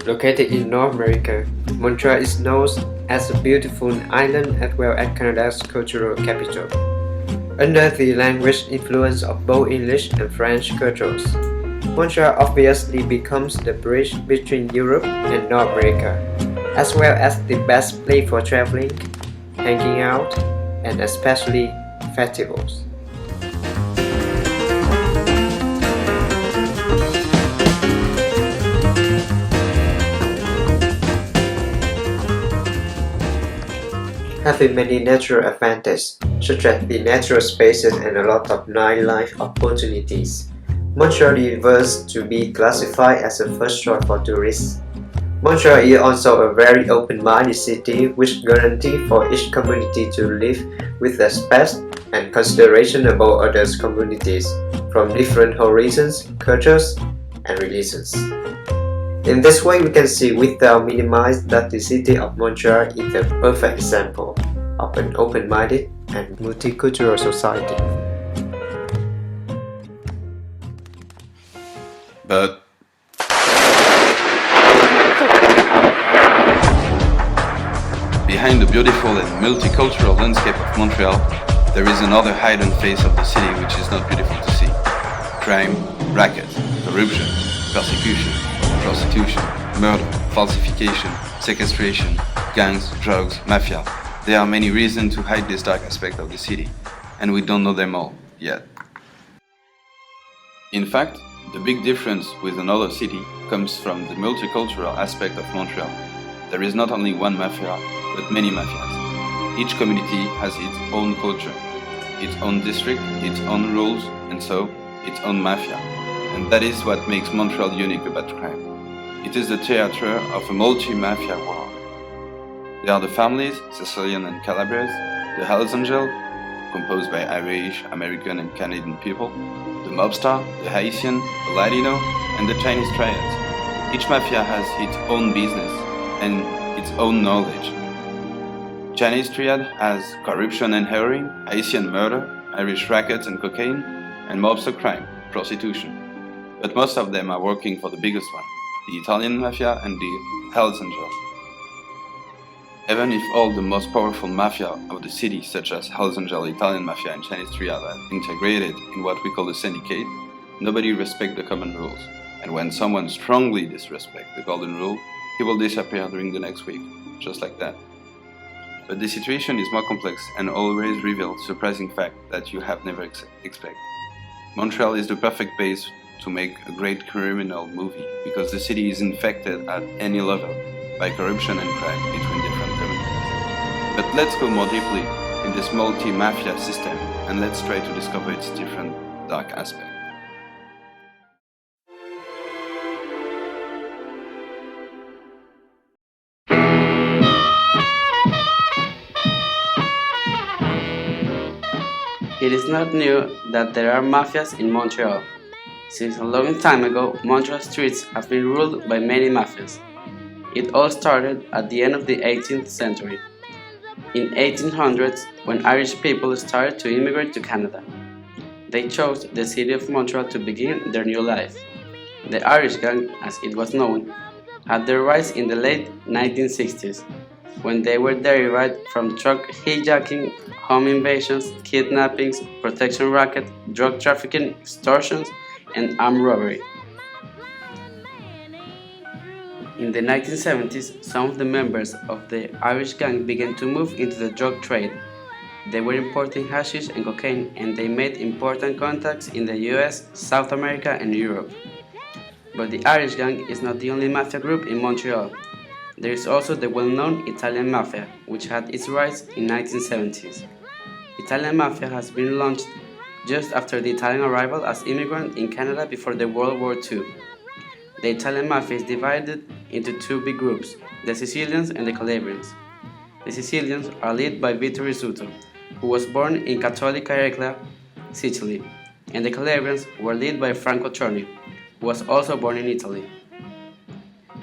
Located in North America, Montreal is known as a beautiful island as well as Canada's cultural capital. Under the language influence of both English and French cultures, Montreal obviously becomes the bridge between Europe and North America, as well as the best place for traveling, hanging out, and especially festivals. Having many natural advantages, such as the natural spaces and a lot of nightlife opportunities, Montreal deserves to be classified as a first choice for tourists. Montreal is also a very open-minded city which guarantees for each community to live with respect and consideration about other communities from different horizons, cultures, and religions. In this way, we can see without minimizing that the city of Montreal is a perfect example of an open-minded and multicultural society. But behind the beautiful and multicultural landscape of Montreal, there is another hidden face of the city which is not beautiful to see. Crime, racket, corruption, persecution, prostitution, murder, falsification, sequestration, gangs, drugs, mafia. There are many reasons to hide this dark aspect of the city, and we don't know them all, yet. In fact, the big difference with another city comes from the multicultural aspect of Montreal. There is not only one mafia, but many mafias. Each community has its own culture, its own district, its own rules, and so, its own mafia. And that is what makes Montreal unique about crime. It is the theatre of a multi-mafia war. There are the families, Sicilian and Calabrese, the Hells Angels, composed by Irish, American and Canadian people, the mobster, the Haitian, the Latino, and the Chinese triads. Each mafia has its own business and its own knowledge. Chinese triad has corruption and heroin, Haitian murder, Irish rackets and cocaine, and mobster crime, prostitution. But most of them are working for the biggest one, the Italian Mafia and the Hells Angels. Even if all the most powerful mafia of the city, such as Hells Angels, Italian Mafia and Chinese Triad, are integrated in what we call a syndicate, nobody respects the common rules. And when someone strongly disrespects the golden rule, he will disappear during the next week, just like that. But the situation is more complex and always reveals surprising facts that you have never expected. Montreal is the perfect base to make a great criminal movie because the city is infected at any level by corruption and crime between different communities. But let's go more deeply in this multi-mafia system and let's try to discover its different dark aspects. It is not new that there are mafias in Montreal. Since a long time ago, Montreal streets have been ruled by many mafias. It all started at the end of the 18th century, in 1800s, when Irish people started to immigrate to Canada. They chose the city of Montreal to begin their new life. The Irish Gang, as it was known, had their rise in the late 1960s, when they were derived from truck hijacking, home invasions, kidnappings, protection racket, drug trafficking, extortions, and armed robbery. In the 1970s, some of the members of the Irish Gang began to move into the drug trade. They were importing hashish and cocaine, and they made important contacts in the US, South America, and Europe. But the Irish Gang is not the only mafia group in Montreal. There is also the well-known Italian Mafia, which had its rise in the 1970s. Italian Mafia has been launched just after the Italian arrival as immigrants in Canada before the World War II. The Italian Mafia is divided into two big groups, the Sicilians and the Calabrians. The Sicilians are led by Vito Rizzuto, who was born in Cattolica Regla, Sicily, and the Calabrians were led by Franco Torni, who was also born in Italy.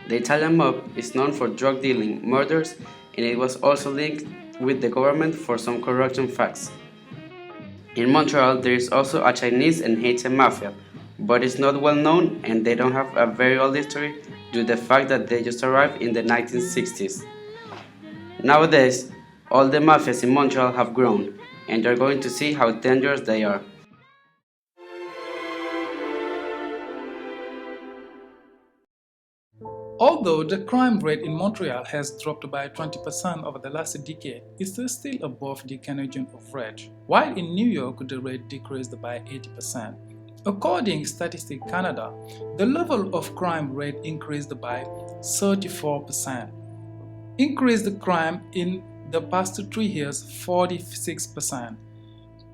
The Italian mob is known for drug dealing, murders, and it was also linked with the government for some corruption facts. In Montreal, there is also a Chinese and Haitian mafia, but it's not well known and they don't have a very old history due to the fact that they just arrived in the 1960s. Nowadays, all the mafias in Montreal have grown, and you're going to see how dangerous they are. Although the crime rate in Montreal has dropped by 20% over the last decade, it is still above the Canadian average, while in New York the rate decreased by 80%. According to Statistics Canada, the level of crime rate increased by 34%. Increased crime in the past 3 years 46%.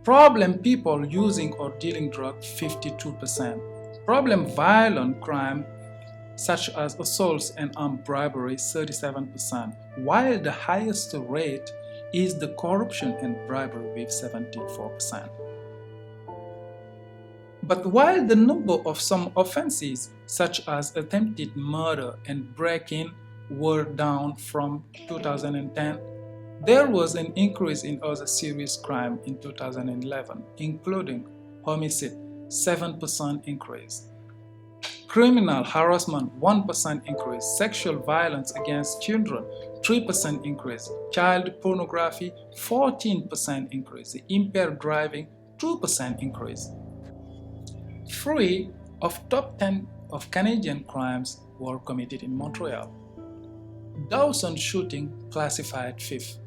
Problem people using or dealing drugs 52%. Problem violent crime such as assaults and armed robbery 37%, while the highest rate is the corruption and bribery with 74%. But while the number of some offenses such as attempted murder and break-in were down from 2010, there was an increase in other serious crime in 2011, including homicide 7% increase, criminal harassment 1% increase, sexual violence against children 3% increase, child pornography 14% increase, impaired driving 2% increase. 3 of top 10 of Canadian crimes were committed in Montreal. Dawson shooting classified 5th.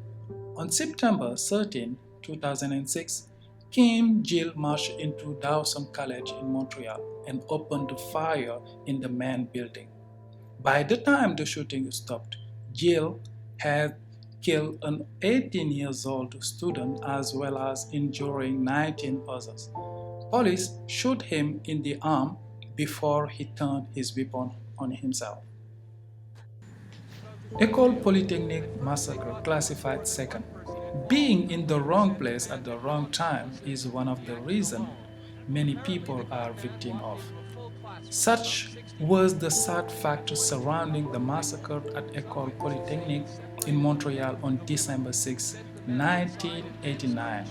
On September 13, 2006, Mcgill marched into Dawson College in Montreal and opened fire in the main building. By the time the shooting stopped, Gill had killed an 18-year-old student as well as injuring 19 others. Police shot him in the arm before he turned his weapon on himself. École Polytechnique massacre classified 2nd. Being in the wrong place at the wrong time is one of the reasons many people are victims of. Such was the sad fact surrounding the massacre at École Polytechnique in Montreal on December 6, 1989.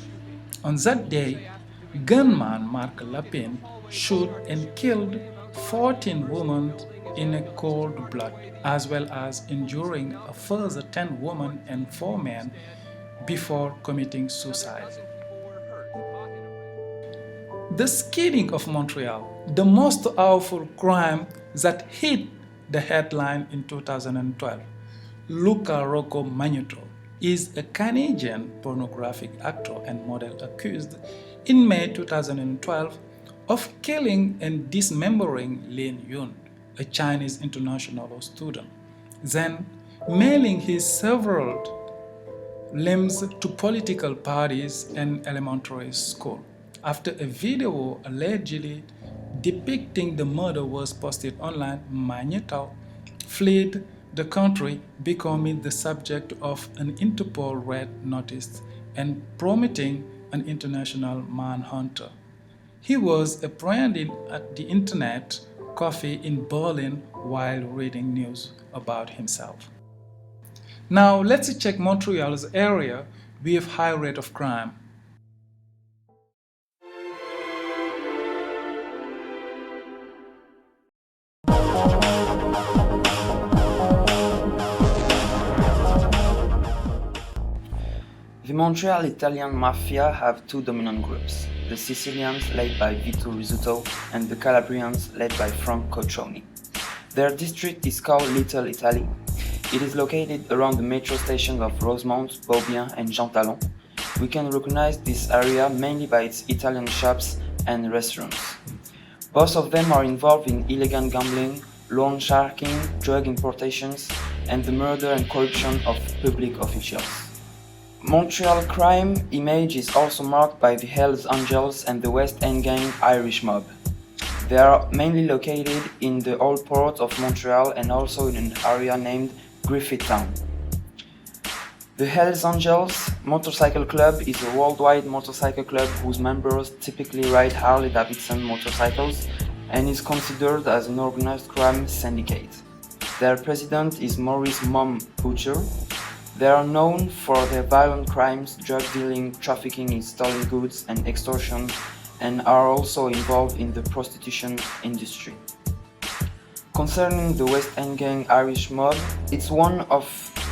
On that day, gunman Marc Lapin shot and killed 14 women in cold blood, as well as injuring a further 10 women and 4 men before committing suicide. The skidding of Montreal, the most awful crime that hit the headline in 2012. Luca Rocco Magneto is a Canadian pornographic actor and model accused in May 2012 of killing and dismembering Lin Yun, a Chinese international student, then mailing his several limbs to political parties and elementary school. After a video allegedly depicting the murder was posted online, Magneto fled the country, becoming the subject of an Interpol red notice and promoting an international manhunter. He was apprehended at the Internet Cafe in Berlin while reading news about himself. Now let's check Montreal's area with high rate of crime. The Montreal Italian Mafia have 2 dominant groups, the Sicilians led by Vito Rizzuto and the Calabrians led by Franco Torni. Their district is called Little Italy. It is located around the metro stations of Rosemont, Beaubien and Jean Talon. We can recognize this area mainly by its Italian shops and restaurants. Both of them are involved in illegal gambling, loan sharking, drug importations, and the murder and corruption of public officials. Montreal crime image is also marked by the Hells Angels and the West End gang Irish mob. They are mainly located in the old port of Montreal and also in an area named Griffith Town. The Hells Angels Motorcycle Club is a worldwide motorcycle club whose members typically ride Harley-Davidson motorcycles and is considered as an organized crime syndicate. Their president is Maurice "Mom" Butcher. They are known for their violent crimes, drug dealing, trafficking in stolen goods, and extortion, and are also involved in the prostitution industry. Concerning the West End gang Irish Mob, it's one of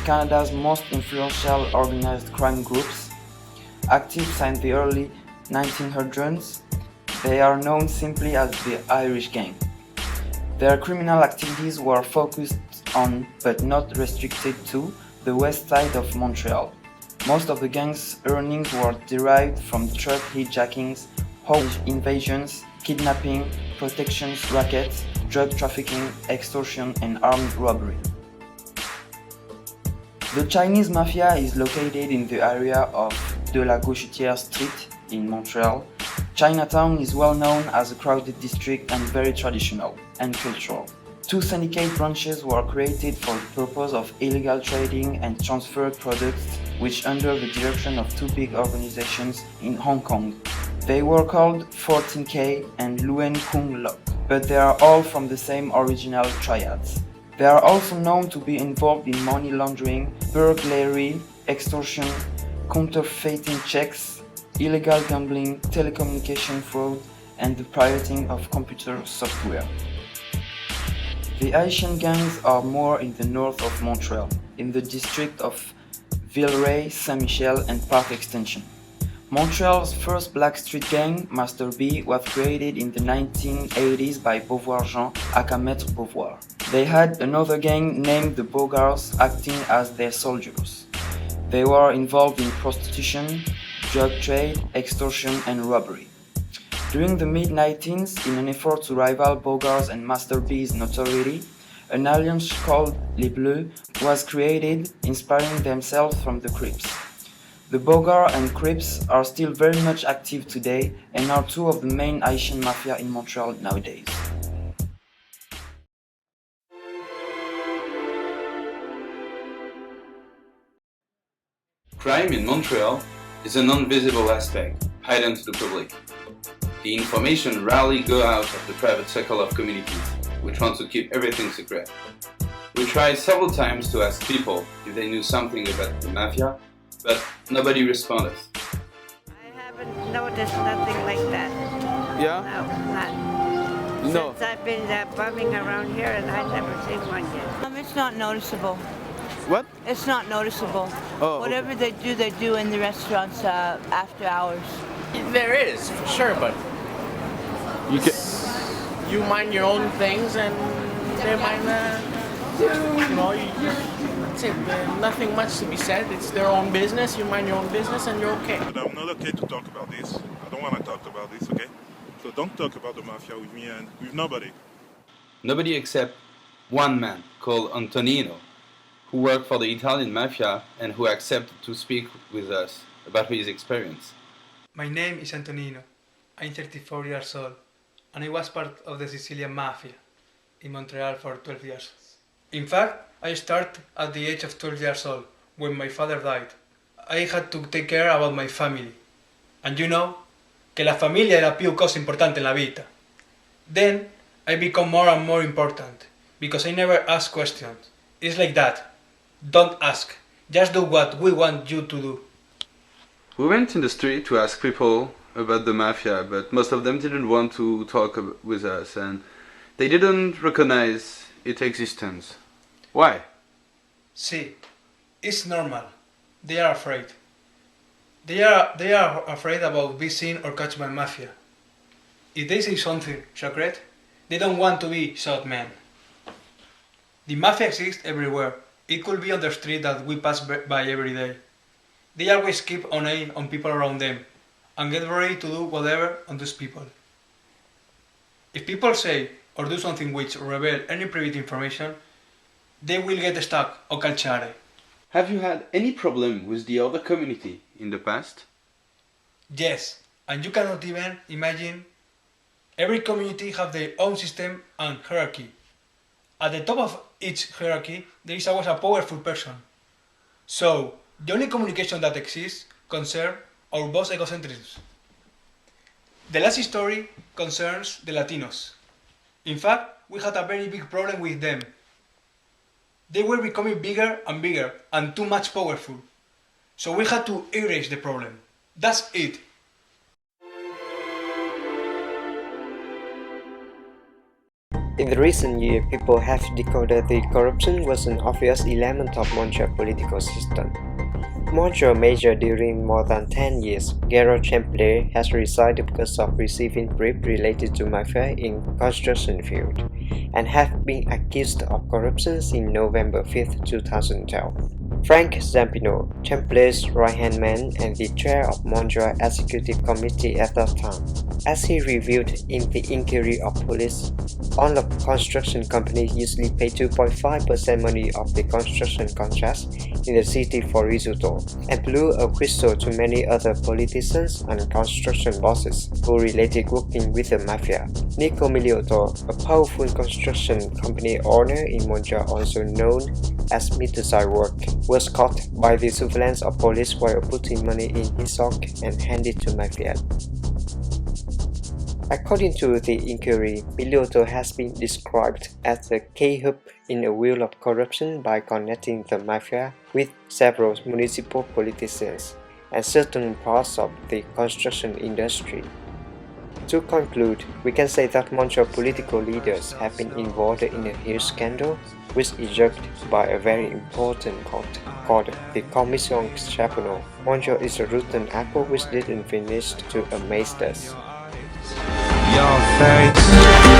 Canada's most influential organized crime groups. Active since the early 1900s, they are known simply as the Irish Gang. Their criminal activities were focused on, but not restricted to, the west side of Montreal. Most of the gang's earnings were derived from truck hijackings, home invasions, kidnapping, protection rackets, drug trafficking, extortion, and armed robbery. The Chinese Mafia is located in the area of De la Gauchetière Street in Montreal. Chinatown is well known as a crowded district and very traditional and cultural. Two syndicate branches were created for the purpose of illegal trading and transferred products, which under the direction of two big organizations in Hong Kong. They were called 14K and Luen Kung Lok, but they are all from the same original triads. They are also known to be involved in money laundering, burglary, extortion, counterfeiting checks, illegal gambling, telecommunication fraud, and the pirating of computer software. The Haitian gangs are more in the north of Montreal, in the district of Villeray, Saint-Michel, and Park Extension. Montreal's first black street gang, Master B, was created in the 1980s by Beauvoir Jean, aka Maître Beauvoir. They had another gang named the Bogars acting as their soldiers. They were involved in prostitution, drug trade, extortion, and robbery. During the mid-19th, in an effort to rival Bogars and Master B's notoriety, an alliance called Les Bleus was created, inspiring themselves from the Crips. The Bogar and Crips are still very much active today and are two of the main Haitian mafia in Montreal nowadays. Crime in Montreal is a non-visible aspect, hidden to the public. The information rarely go out of the private circle of communities, which want to keep everything secret. We tried several times to ask people if they knew something about the Mafia, but nobody responded. I haven't noticed nothing like that. Yeah? No, not. No. Since I've been bumming around here and I've never seen one yet. It's not noticeable. What? It's not noticeable. Oh, Whatever they do in the restaurants after hours. There is, for sure, but you mind your own things and they mind, that's it. Nothing much to be said. It's their own business. You mind your own business and you're okay. But I'm not okay to talk about this. I don't want to talk about this, okay? So don't talk about the Mafia with me and with nobody. Nobody except one man called Antonino, who worked for the Italian Mafia and who accepted to speak with us about his experience. My name is Antonino. I'm 34 years old, and I was part of the Sicilian Mafia in Montreal for 12 years. In fact, I started at the age of 12 years old, when my father died. I had to take care about my family. And you know, que la familia es la più cosa importante en la vida. Then, I become more and more important, because I never ask questions. It's like that. Don't ask. Just do what we want you to do. We went in the street to ask people about the Mafia, but most of them didn't want to talk with us and they didn't recognize its existence. Why? See, it's normal. They are afraid. They are afraid about being seen or catched by Mafia. If they say something secret, they don't want to be shot men. The Mafia exists everywhere. It could be on the street that we pass by every day. They always keep an eye on people around them and get ready to do whatever on those people. If people say or do something which reveal any private information, they will get stuck or calciare. Have you had any problem with the other community in the past? Yes, and you cannot even imagine. Every community have their own system and hierarchy. At the top of each hierarchy, there is always a powerful person. So, The only communication that exists concerns our boss egocentrism. The last story concerns the Latinos. In fact, we had a very big problem with them. They were becoming bigger and bigger and too much powerful. So we had to erase the problem. That's it. In the recent year, people have decoded the corruption was an obvious element of Montreal political system. Montreal mayor during more than 10 years, Gerard Champlain has resigned because of receiving bribe related to Mafia in construction field, and have been accused of corruption since November 5, 2012. Frank Zampino, Champlain's right-hand man and the chair of Montreal Executive Committee at that time, as he revealed in the inquiry of police, all the construction companies usually pay 2.5% money of the construction contracts in the city for risotto, and blew a whistle to many other politicians and construction bosses who related working with the mafia. Nico Miliotto, a powerful construction company owner in Montreal also known as Mr. Cywork, was caught by the surveillance of police while putting money in his sock and handed to Mafia. According to the inquiry, Miliotto has been described as the key hub in a wheel of corruption by connecting the Mafia with several municipal politicians and certain parts of the construction industry. To conclude, we can say that Montreal political leaders have been involved in a huge scandal, which is judged by a very important court called the Commission Chaponnot. Montreal is a rotten apple which didn't finish to amaze us. Your face